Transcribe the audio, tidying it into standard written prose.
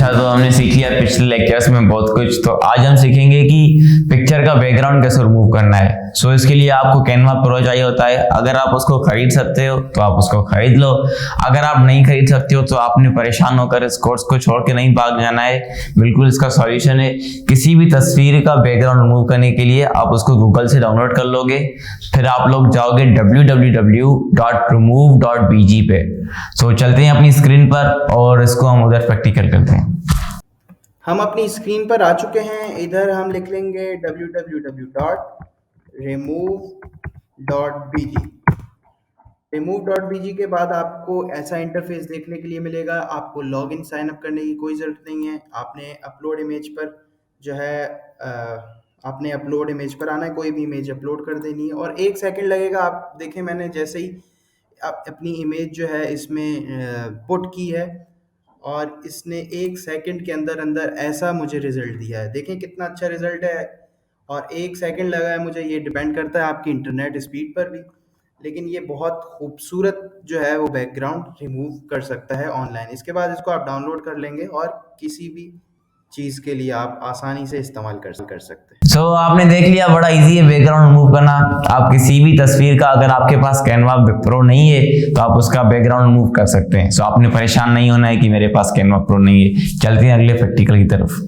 अच्छा, तो हमने सीख लिया पिछले लेक्चर्स में बहुत कुछ। तो आज हम सीखेंगे कि पिक्चर का बैकग्राउंड कैसे रिमूव करना है। सो इसके लिए आपको कैनवा प्रो चाहिए होता है। अगर आप उसको खरीद सकते हो तो आप उसको खरीद लो। अगर आप नहीं खरीद सकते हो तो आपने परेशान होकर इस कोर्स को छोड़ के नहीं भाग जाना है। बिल्कुल इसका सॉल्यूशन है। किसी भी तस्वीर का बैकग्राउंड रिमूव करने के लिए आप उसको गूगल से डाउनलोड कर लोगे, फिर आप लोग जाओगे www.remove.bg पे। सो चलते हैं अपनी स्क्रीन पर और इसको हम उधर प्रैक्टिकल करते हैं। हम अपनी स्क्रीन पर आ चुके हैं। इधर हम लिख लेंगे www.remove.bg। remove.bg के बाद आपको ऐसा इंटरफेस देखने के लिए मिलेगा। आपको लॉगिन साइन अप करने की कोई ज़रूरत नहीं है। आपने अपलोड इमेज पर जो है आपने अपलोड इमेज पर आना है, कोई भी इमेज अपलोड कर देनी है और 1 सेकंड लगेगा। आप देखें, मैंने जैसे ही अपनी इमेज जो है इसमें पुट की है और इसने 1 सेकंड के अंदर अंदर ऐसा मुझे रिजल्ट दिया है। देखें कितना अच्छा रिजल्ट है और 1 सेकंड लगा है मुझे। ये डिपेंड करता है आपकी इंटरनेट स्पीड पर भी, लेकिन ये बहुत खूबसूरत जो है वो बैकग्राउंड रिमूव कर सकता है ऑनलाइन। इसके बाद इसको आप डाउनलोड कर लेंगे और किसी भी चीज़ के लिए आप आसानी से इस्तेमाल कर सकते हैं। सो आपने देख लिया, बड़ा इजी है बैकग्राउंड रिमूव करना। आप किसी भी तस्वीर का, अगर आपके पास कैनवा प्रो नहीं है तो आप उसका बैकग्राउंड रिमूव कर सकते हैं। सो आपने परेशान नहीं होना है कि मेरे पास कैनवा प्रो नहीं है। चलते हैं अगले प्रैक्टिकल की तरफ।